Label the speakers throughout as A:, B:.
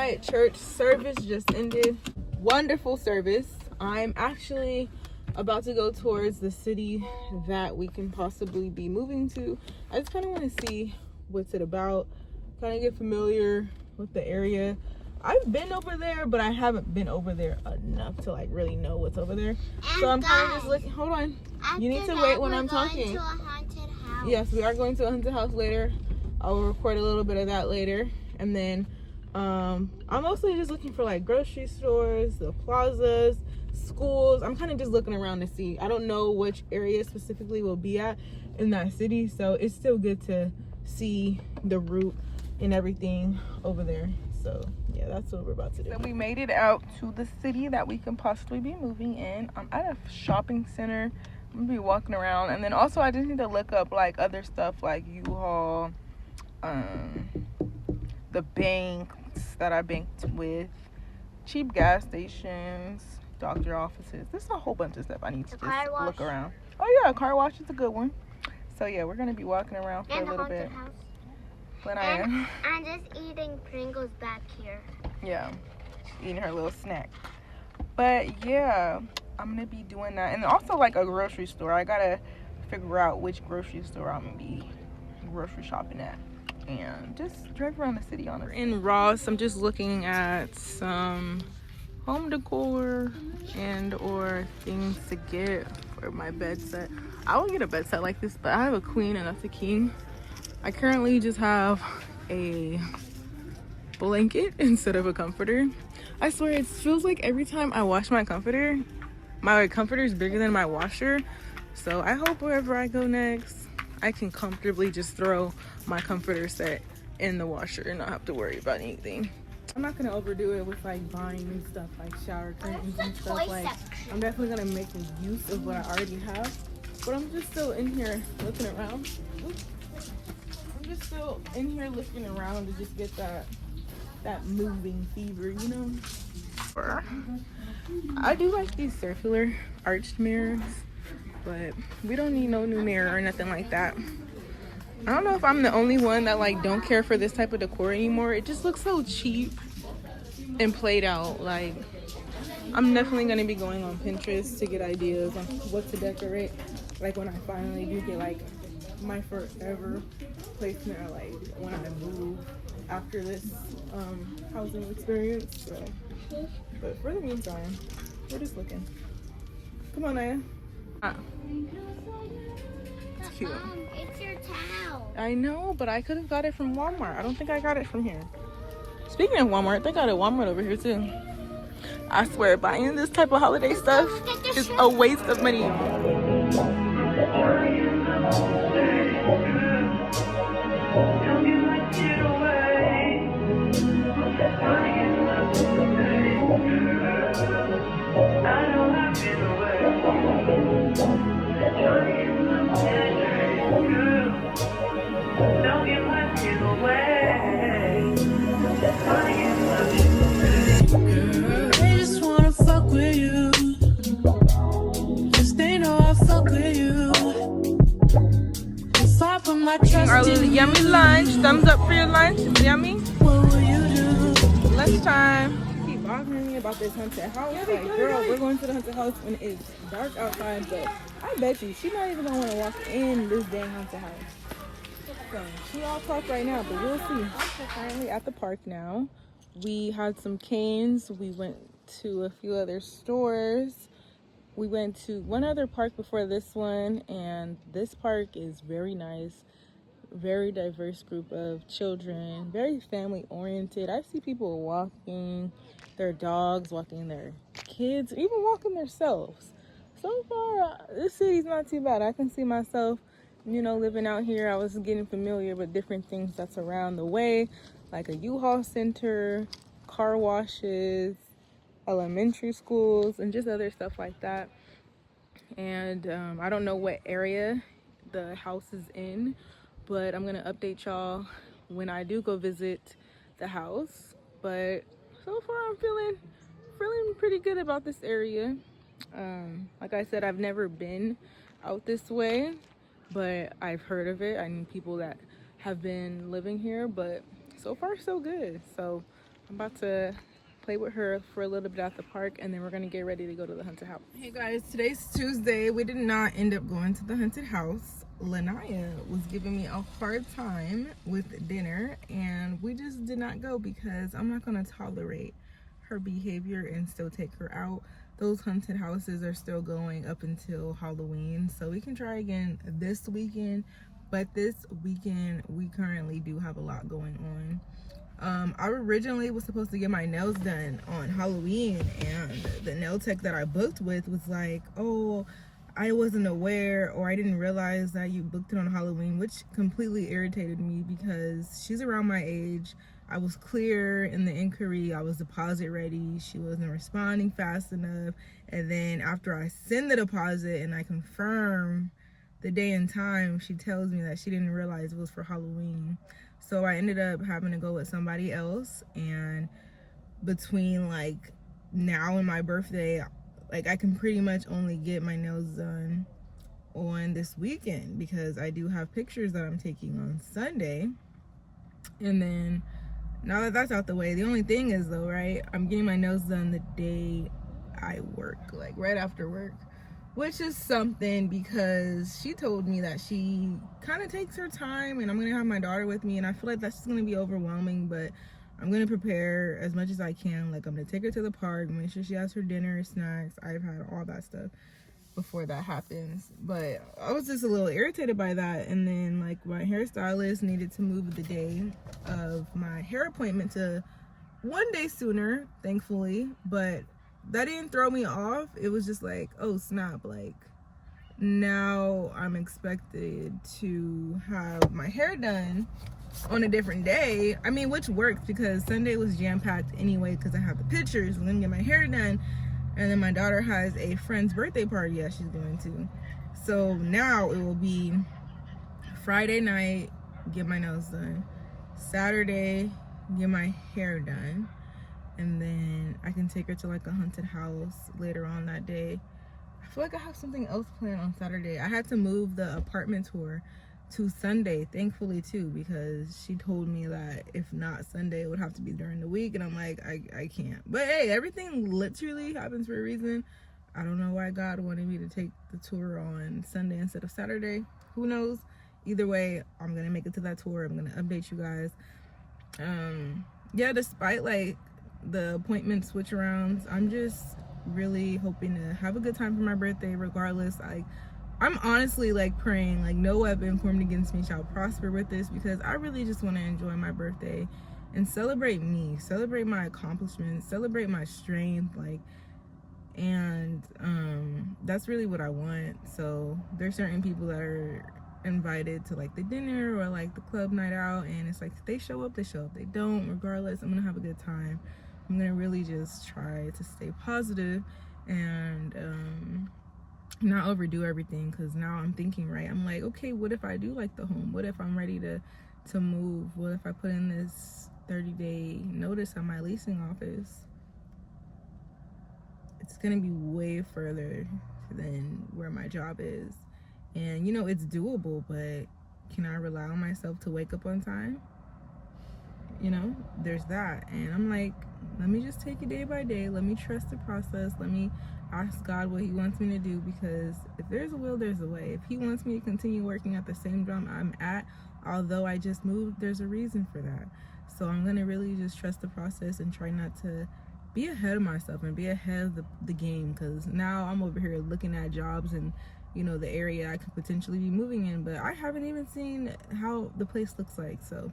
A: right, church service just ended. Wonderful service. I'm actually about to go towards the city that we can possibly be moving to. I just kind of want to see what's it about, kind of get familiar with the area. I've been over there, but I haven't been over there enough to like really know what's over there. So I'm kind of just looking. Hold on. You need to wait when I'm talking.
B: To a haunted house.
A: Yes, we are going to a haunted house later. I'll record a little bit of that later. And then I'm mostly just looking for like grocery stores, the plazas, schools. I'm kind of just looking around to see. I don't know which area specifically we'll be at in that city, so it's still good to see the route and everything over there. So yeah, that's what we're about to do. So we made it out to the city that we can possibly be moving in. I'm at a shopping center. I'm gonna be walking around, and then also I just need to look up like other stuff like U-Haul, the banks that I banked with, cheap gas stations, doctor offices. There's a whole bunch of stuff I need to just look around. Oh yeah, a car wash is a good one. So yeah, we're gonna be walking around for a little bit.
B: And I'm just eating Pringles back here.
A: Yeah, eating her little snack. But yeah, I'm gonna be doing that, and also like a grocery store. I gotta figure out which grocery store I'm gonna be grocery shopping at, and just drive around the city. Honestly, in Ross, I'm just looking at some home decor and or things to get for my bed set. I will get a bed set like this, but I have a queen and that's a king. I currently just have a blanket instead of a comforter. I swear it feels like every time I wash my comforter is bigger than my washer. So I hope wherever I go next, I can comfortably just throw my comforter set in the washer and not have to worry about anything. I'm not gonna overdo it with like buying stuff like shower curtains and stuff. Like I'm definitely gonna make use of what I already have. But I'm just still in here looking around. I'm just still in here looking around to just get that moving fever, you know? I do like these circular arched mirrors, but we don't need no new mirror or nothing like that. I don't know if I'm the only one that like don't care for this type of decor anymore. It just looks so cheap and played out. Like I'm definitely gonna be going on Pinterest to get ideas on what to decorate. Like when I finally do get like my forever placement, or like when I move after this housing experience. So, but for the meantime, we're just looking. Come on, Naya. It's cute.
B: It's your towel.
A: I know, but I could have got it from Walmart. I don't think I got it from here. Speaking of Walmart, they got a Walmart over here too. I swear, buying this type of holiday stuff is a waste of money. Our little yummy lunch. Thumbs up for your lunch. It's yummy. Lunchtime. Keep bothering me about this haunted house. Like, girl, we're going to the haunted house when it's dark outside, but I bet you she's not even gonna want to walk in this dang haunted house. So she all talk right now, but we'll see. We're currently at the park now. We had some canes. We went to a few other stores. We went to one other park before this one, and this park is very nice. Very diverse group of children, very family oriented. I see people walking their dogs, walking their kids, even walking themselves. So far, this city's not too bad. I can see myself, you know, living out here. I was getting familiar with different things that's around the way, like a U-Haul center, car washes, elementary schools, and just other stuff like that. And I don't know what area the house is in, but I'm gonna update y'all when I do go visit the house. But so far I'm feeling pretty good about this area. Like I said, I've never been out this way, but I've heard of it. I know people that have been living here, but so far so good. So I'm about to play with her for a little bit at the park, and then we're gonna get ready to go to the haunted house. Hey guys, today's Tuesday. We did not end up going to the haunted house. Lanaya was giving me a hard time with dinner, and we just did not go because I'm not gonna tolerate her behavior and still take her out. Those haunted houses are still going up until Halloween, so we can try again this weekend. But this weekend, we currently do have a lot going on. I originally was supposed to get my nails done on Halloween, and the nail tech that I booked with was like, oh, I wasn't aware, or I didn't realize that you booked it on Halloween, which completely irritated me because she's around my age. I was clear in the inquiry. I was deposit ready. She wasn't responding fast enough. And then after I send the deposit and I confirm the day and time, she tells me that she didn't realize it was for Halloween. So I ended up having to go with somebody else, and between like now and my birthday, like I can pretty much only get my nails done on this weekend because I do have pictures that I'm taking on Sunday. And then now that that's out the way, the only thing is though, right, I'm getting my nails done the day I work, like right after work. Which is something because she told me that she kind of takes her time, and I'm going to have my daughter with me, and I feel like that's just going to be overwhelming, but I'm going to prepare as much as I can. Like, I'm going to take her to the park, make sure she has her dinner, snacks, iPad, all that stuff before that happens. But I was just a little irritated by that, and then, like, my hairstylist needed to move the day of my hair appointment to one day sooner, thankfully, but that didn't throw me off. It was just like, oh snap, like now I'm expected to have my hair done on a different day. I mean, which works because Sunday was jam-packed anyway because I have the pictures. I'm gonna get my hair done, and then my daughter has a friend's birthday party that she's going to. So now it will be Friday night, get my nails done, Saturday, get my hair done, and then I can take her to like a haunted house later on that day. I feel like I have something else planned on Saturday. I had to move the apartment tour to Sunday, thankfully too, because she told me that if not Sunday, it would have to be during the week, and I'm like, I can't. But hey, everything literally happens for a reason. I don't know why God wanted me to take the tour on Sunday instead of Saturday. Who knows? Either way, I'm gonna make it to that tour. I'm gonna update you guys. Yeah, despite like the appointment switch arounds, I'm just really hoping to have a good time for my birthday regardless. Like, I'm honestly like praying like no weapon formed against me shall prosper with this, because I really just want to enjoy my birthday and celebrate me, celebrate my accomplishments, celebrate my strength, like, and that's really what I want. So there's certain people that are invited to like the dinner or like the club night out, and it's like if they show up, they show up. They don't, regardless, I'm gonna have a good time. I'm gonna really just try to stay positive and not overdo everything, because now I'm thinking, right, I'm like, okay, what if I do like the home? What if I'm ready to move? What if I put in this 30-day notice at my leasing office? It's gonna be way further than where my job is, and you know it's doable, but can I rely on myself to wake up on time? You know, there's that. And I'm like, let me just take it day by day. Let me trust the process. Let me ask God what he wants me to do, because if there's a will, there's a way. If he wants me to continue working at the same job I'm at, although I just moved, there's a reason for that. So I'm gonna really just trust the process and try not to be ahead of myself and be ahead of the game, because now I'm over here looking at jobs and, you know, the area I could potentially be moving in, but I haven't even seen how the place looks like. So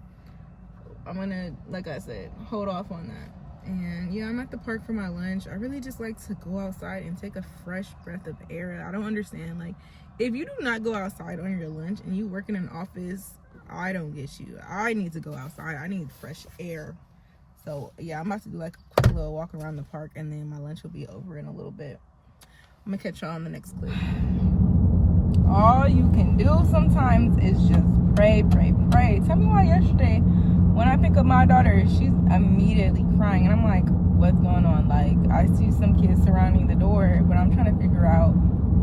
A: I'm gonna, like I said, hold off on that. And yeah, I'm at the park for my lunch. I really just like to go outside and take a fresh breath of air. I don't understand, like, if you do not go outside on your lunch and you work in an office, I don't get you. I need to go outside. I need fresh air. So yeah, I'm about to do like a quick little walk around the park, and then my lunch will be over in a little bit. I'm gonna catch y'all on the next clip. All you can do sometimes is just pray, pray, pray. Tell me why yesterday when I pick up my daughter, she's immediately crying, and I'm like, what's going on? Like, I see some kids surrounding the door, but I'm trying to figure out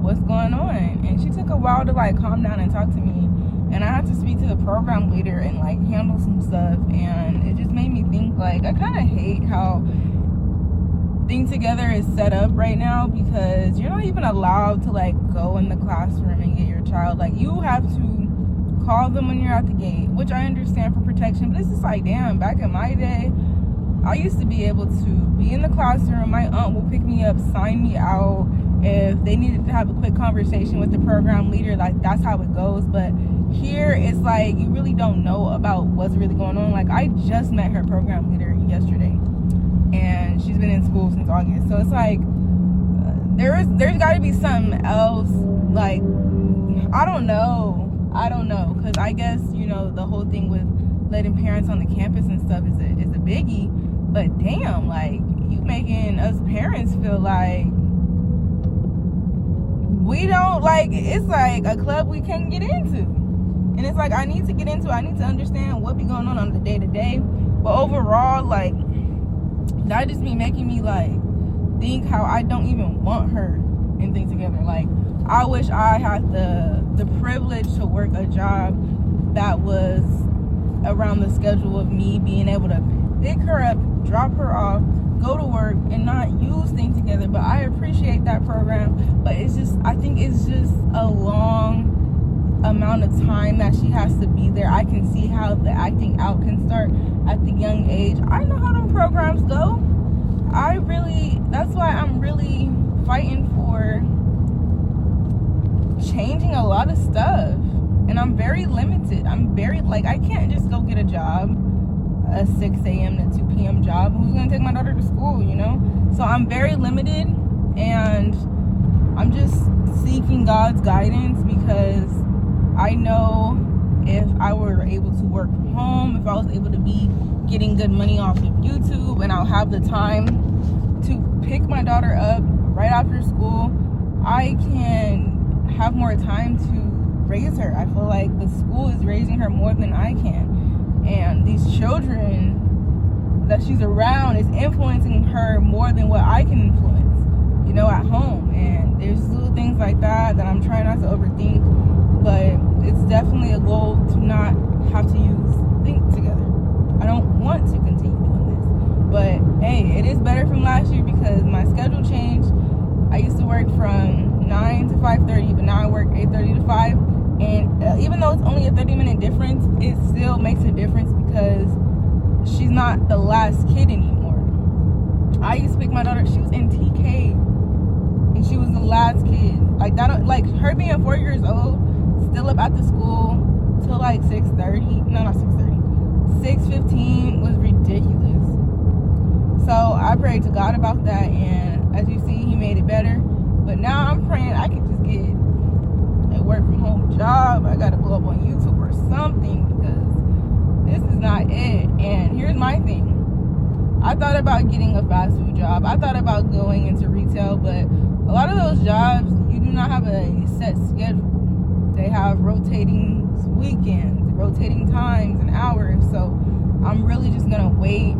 A: what's going on. And she took a while to like calm down and talk to me, and I had to speak to the program leader and like handle some stuff, and it just made me think like I kind of hate how Think Together is set up right now, because you're not even allowed to like go in the classroom and get your child. Like, you have to call them when you're at the gate, which I understand for protection, but it's just like, damn, back in my day I used to be able to be in the classroom, my aunt will pick me up, sign me out. If they needed to have a quick conversation with the program leader, like, that's how it goes. But here it's like you really don't know about what's really going on. Like, I just met her program leader yesterday, and she's been in school since August. So it's like there's got to be something else. Like, I don't know, because I guess, you know, the whole thing with letting parents on the campus and stuff is a biggie. But damn, like, you making us parents feel like we don't, like, it's like a club we can't get into. And it's like, I need to understand what be going on the day-to-day. But overall, like, that just be making me like think how I don't even want her in Think Together. Like, I wish I had the privilege to work a job that was around the schedule of me being able to pick her up, drop her off, go to work, and not use Think Together. But I appreciate that program, but it's just, I think it's just a long amount of time that she has to be there. I can see how the acting out can start at the young age. I know how them programs go. That's why I'm really fighting for changing a lot of stuff. And I'm very limited. I can't just go get a job, a 6 a.m. to 2 p.m. job. Who's going to take my daughter to school, you know? So I'm very limited, and I'm just seeking God's guidance, because I know if I were able to work from home, if I was able to be getting good money off of YouTube, and I'll have the time to pick my daughter up right after school, I can have more time to raise her. I feel like the school is raising her more than I can. And these children that she's around is influencing her more than what I can influence, you know, at home. And there's little things like that I'm trying not to overthink. But it's definitely a goal to not have to use Think Together. I don't want to continue doing this. But hey, it is better from last year because my schedule changed. I used to work from 9 to 5:30, but now I work 8:30 to 5. And even though it's only a 30-minute difference, it still makes a difference because she's not the last kid anymore. I used to pick my daughter, she was in TK, and she was the last kid. Like, that, like, her being 4 years old, still up at the school till like 6:30. No, not 6:30. 6:15 was ridiculous. So I prayed to God about that, and as you see, He made it better. But now I'm praying I could just get a work from home job. I gotta blow up on YouTube or something, because this is not it. And here's my thing. I thought about getting a fast food job. I thought about going into retail, but a lot of those jobs, you do not have a set schedule. They have rotating weekends, rotating times and hours. So I'm really just gonna wait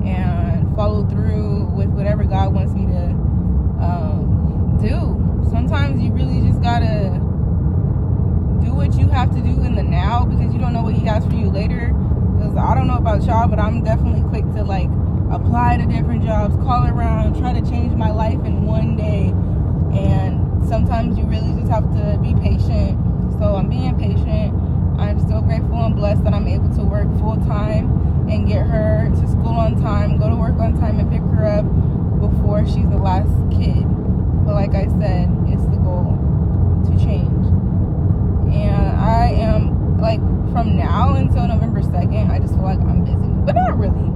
A: and follow through with whatever God wants me to do. Sometimes you really just gotta do what you have to do in the now, because you don't know what He has for you later. Because I don't know about y'all, but I'm definitely quick to like apply to different jobs, call around, try to change my life in one day. And sometimes you really just have to be patient. So I'm being patient. I'm still grateful and blessed that I'm able to work full time and get her to school on time, go to work on time, and pick her up before she's the last kid. But like I said, it's the goal to change. And I am, like, from now until November 2nd, I just feel like I'm busy. But not really.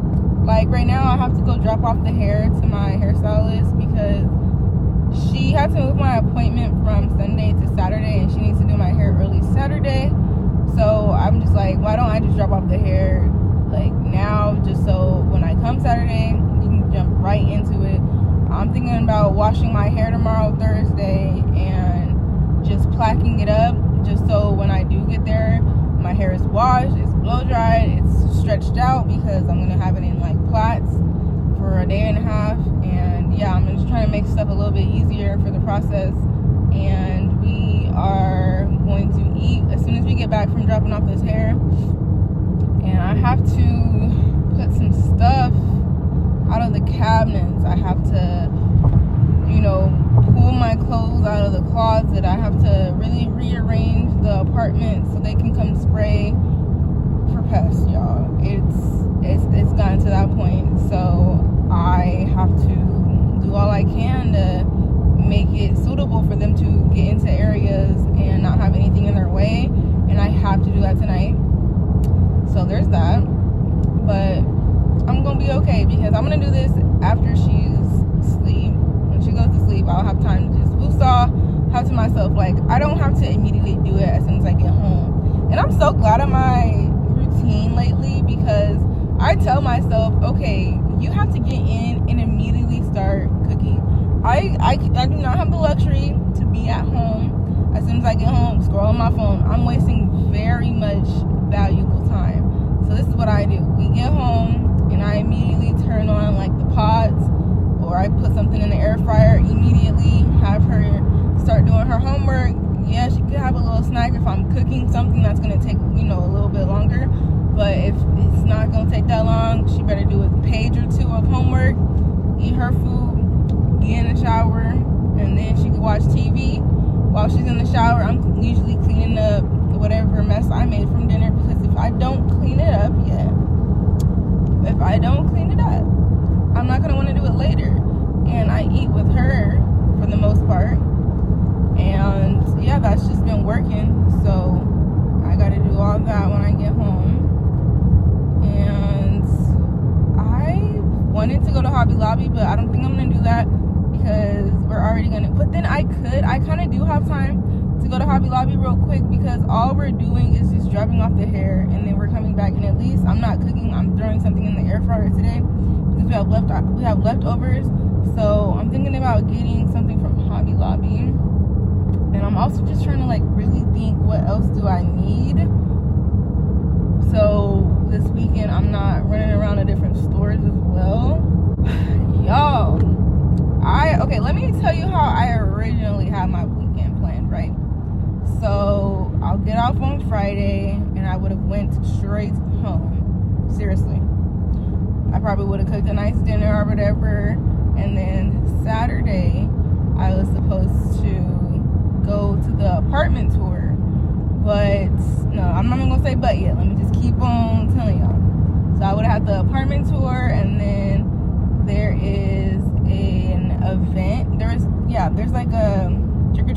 A: Like, right now I have to go drop off the hair to my hairstylist because she had to move my appointment from Sunday to Saturday, and she needs to do my hair early Saturday. So I'm just like, why don't I just drop off the hair like now, just so when I come Saturday, you can jump right into it. I'm thinking about washing my hair tomorrow, Thursday, and just placking it up, just so when I do get there, my hair is washed, it's blow dried, it's stretched out, because I'm gonna have it in like plaits for a day and a half. And yeah, I'm just trying to make stuff a little bit easier for the process. And we are going to eat as soon as we get back from dropping off this hair. And I have to put some stuff out of the cabinets. I have to, you know, pull my clothes out of the closet. I have to really rearrange the apartment so they can come spray for pests, y'all. It's gotten to that point. So I have to do all I can to make it suitable for them to get into areas and not have anything in their way. And I have to do that tonight. So there's that. But I'm gonna be okay because I'm gonna do this after she's asleep. When she goes to sleep, I'll have time to just woosah, have to myself. Like, I don't have to immediately do it as soon as I get home. And I'm so glad of my routine lately because I tell myself, okay, you have to get in and immediately start cooking. I do not have the luxury to be at home as soon as I get home, scroll on my phone. I'm wasting very much valuable time. So this is what I do. We get home and I immediately turn on like the pots, or I put something in the air fryer immediately, have her start doing her homework. Yeah, she could have a little snack if I'm cooking something that's going to take, you know, a little bit longer. But if it's not going to take that long, she better do a page or two of homework, eat her food, get in the shower, and then she can watch TV. While she's in the shower, I'm usually cleaning up whatever mess I made from dinner, because if I don't clean it up, I'm not going to want to do it later. And I eat with her for the most part. And yeah, that's just been working. So I got to do all that when I get home. And I wanted to go to Hobby Lobby, but I don't think I'm going to do that because we're already going to. But then I kind of do have time to go to Hobby Lobby real quick because all we're doing is just dropping off the hair and then we're coming back. And at least I'm not cooking. I'm throwing something in the air fryer today because we have leftovers. So I'm thinking about getting something from Hobby Lobby. And I'm also just trying to like really think, what else do I need? So this weekend I'm not running around to different stores as well. Y'all, okay, let me tell you how I originally had my weekend planned, right? So I'll get off on Friday and I would have went straight home. Seriously. I probably would have cooked a nice dinner or whatever. And then Saturday, I was supposed to go to the apartment tour. But, no, I'm not even going to say but yet. Let me just keep on telling y'all. So I would have had the apartment tour, and then there is an event. There's like a trunk or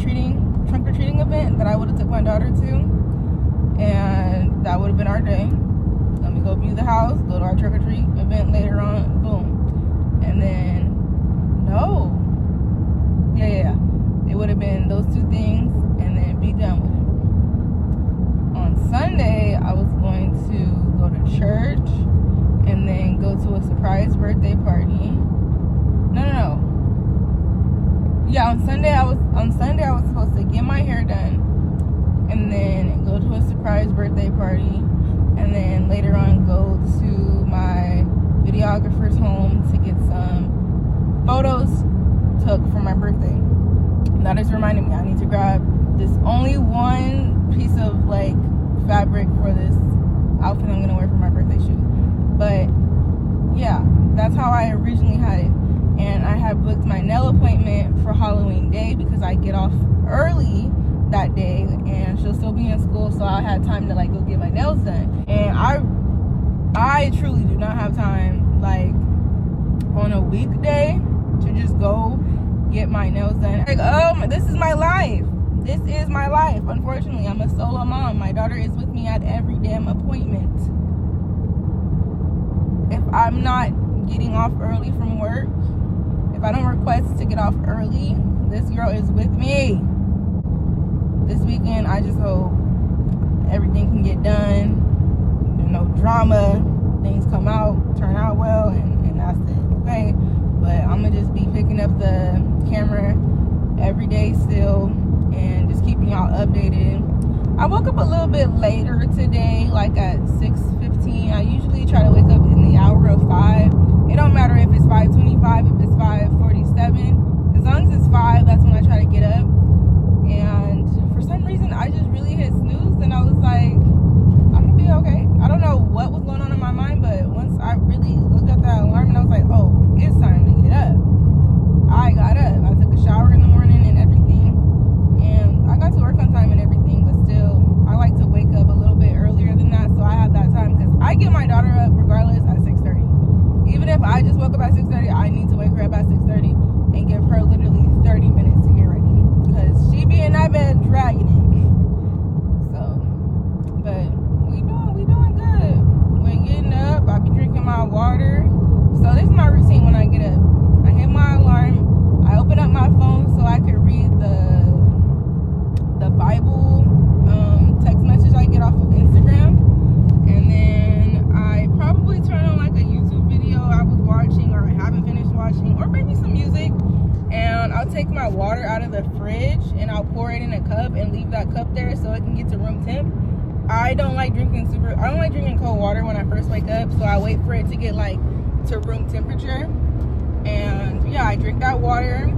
A: treating event that I would have took my daughter to. And that would have been our day. Let me go view the house, go to our trick or treat event later on, boom. And then it would have been those two things and then be done with it. On Sunday, I was going to go to church and then go to a surprise birthday party. No. Yeah, on Sunday I was supposed to get my hair done and then go to a surprise birthday party, and then later on go to my videographer's home to get some photos took for my birthday. That is reminding me, I need to grab this only one piece of like fabric for this outfit I'm gonna wear for my birthday shoot. But yeah, that's how I originally had it. And I had booked my nail appointment for Halloween day because I get off early that day and she'll still be in school, so I had time to like go get my nails done. And I truly do not have time like on a weekday to just go get my nails done. Like, this is my life. This is my life. Unfortunately, I'm a solo mom. My daughter is with me at every damn appointment. If I'm not getting off early from work, if I don't request to get off early, this girl is with me. This weekend, I just hope everything can get done. There's no drama. Things come out, turn out well, and that's it, okay? But I'm going to just be picking up the camera every day still and just keeping y'all updated. I woke up a little bit later today, like at 6:15. I usually try to wake up in the hour of 5. It don't matter if it's 5:25, if it's 5:47. As long as it's 5, that's when I try to get up. And for some 6:30, I need to wake her up at 6:30 and give her literally 30 minutes to get ready. Because she be in that bed dragging it. So, but we doing good. We're getting up. I be drinking my water. So this is my routine when I get up. I hit my alarm. I open up my phone so I can read the Bible text message I get off of Instagram. And then I probably turn on like a YouTube video I was watching or I haven't finished watching, or maybe some music. And I'll take my water out of the fridge and I'll pour it in a cup and leave that cup there so it can get to room temp. I don't like drinking cold water when I first wake up, so I wait for it to get like to room temperature. And yeah, I drink that water.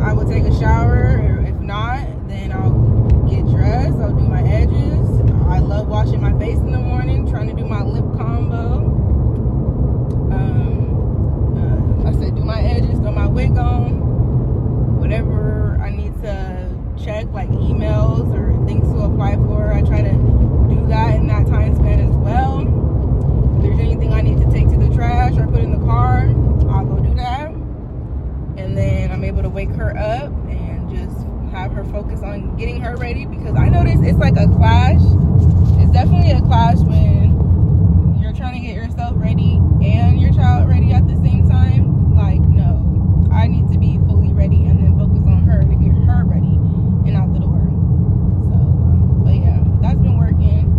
A: I will take a shower, or if not, then I'll get dressed. I'll do my edges. I love washing my face in the morning, trying to do my lip combo. I said do my edges, throw my wig on, whatever I need to check, like emails or things to apply for. I try to do that in that time span as well. If there's anything I need to take to the trash or put in the car, I'll go do that. And then I'm able to wake her up and just have her focus on getting her ready, because I notice it's like a clash. It's definitely a clash when you're trying to get yourself ready and your child ready at the same time. Like, no, I need to be fully ready and then focus on her to get her ready and out the door. So, but yeah, that's been working,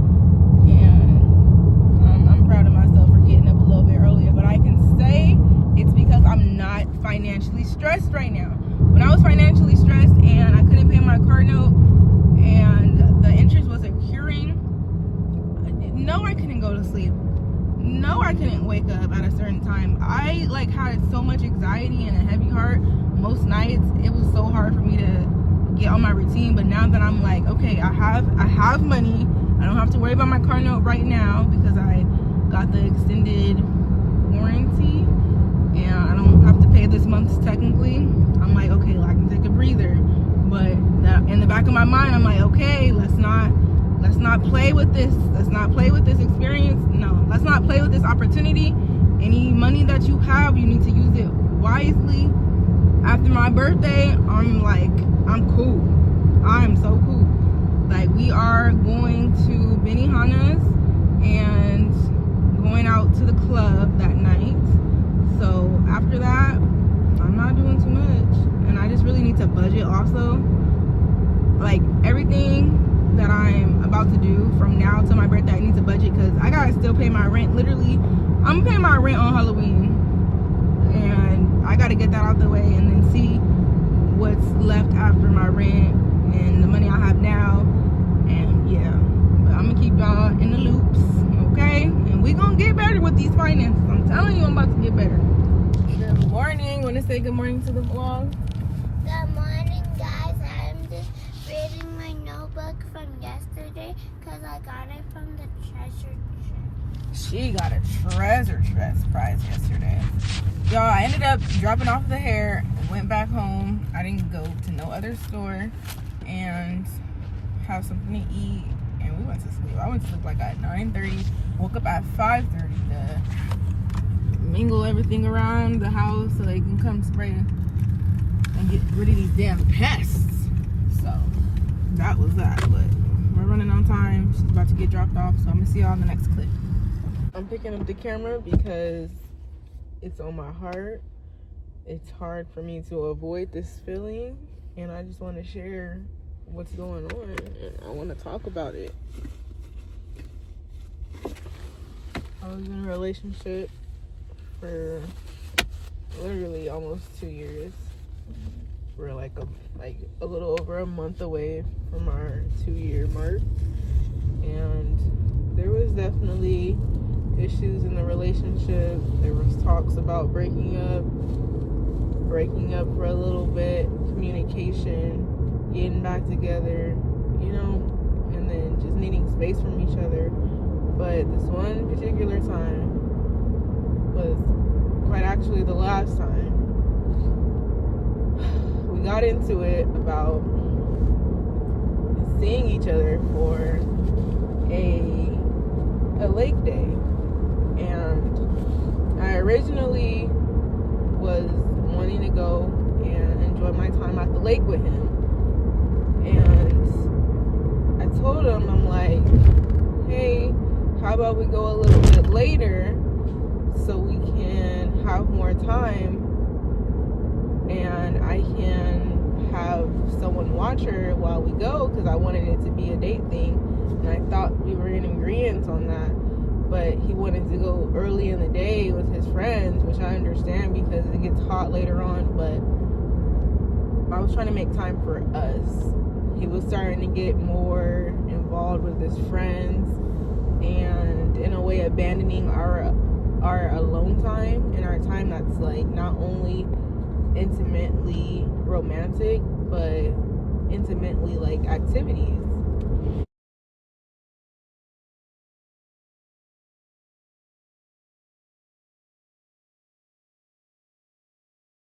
A: and I'm proud of myself for getting up a little bit earlier. But I can say it's because I'm not financially stressed right now. When I was financially stressed and I couldn't pay my car note and the interest wasn't curing, no, I couldn't go to sleep. No, I couldn't wake up at a certain time. I like had so much anxiety and a heavy heart most nights. It was so hard for me to get on my routine. But now that I'm like, okay, I have money. I don't have to worry about my car note right now because I got the extended warranty and I don't have to pay this month's technically. I'm like, okay, well, I can take a breather. But in the back of my mind, I'm like, okay, let's not play with this. Let's not play with this experience. No, let's not play with this opportunity. Any money that you have, you need to use it wisely. After my birthday, I'm like, I'm cool. I'm so cool. Like, we are going to Benihana's and going out to the club that night. So after that, I'm not doing too much. And I just really need to budget also. Like, everything that I'm about to do from now till my birthday, I need to budget, because I gotta still pay my rent. Literally, I'm paying my rent on Halloween, and I gotta get that out the way and then see what's left after my rent and the money I have now. And yeah, but I'm gonna keep y'all in the loops, okay? And we gonna get better with these finances. I'm telling you, I'm about to get better. Good morning. Want to say good morning to the vlog?
B: Good morning, guys. I'm just reading my notebook from yesterday because I got it from the treasure chest.
A: She got a treasure chest prize yesterday. Y'all, I ended up dropping off the hair, went back home. I didn't go to no other store and have something to eat, and we went to sleep. I went to sleep like at 9:30, woke up at 5:30 to mingle everything around the house so they can come spray and get rid of these damn pests. So that was that, but we're running on time. She's about to get dropped off, so I'm gonna see y'all in the next clip. I'm picking up the camera because it's on my heart. It's hard for me to avoid this feeling, and I just want to share what's going on, and I want to talk about it. I was in a relationship for literally almost 2 years. We're like a little over a month away from our 2-year mark, and there was definitely issues in the relationship. There was talks about breaking up for a little bit, communication, getting back together, you know, and then just needing space from each other. But this one particular time was quite actually the last time. We got into it about seeing each other for a lake day, and originally was wanting to go and enjoy my time at the lake with him. And I told him, I'm like, hey, how about we go a little bit later so we can have more time and I can have someone watch her while we go, because I wanted it to be a date thing, and I thought we were in agreement on that. But he wanted to go early in the day with his friends, which I understand because it gets hot later on, but I was trying to make time for us. He was starting to get more involved with his friends and in a way abandoning our alone time and our time that's like not only intimately romantic but intimately like activities.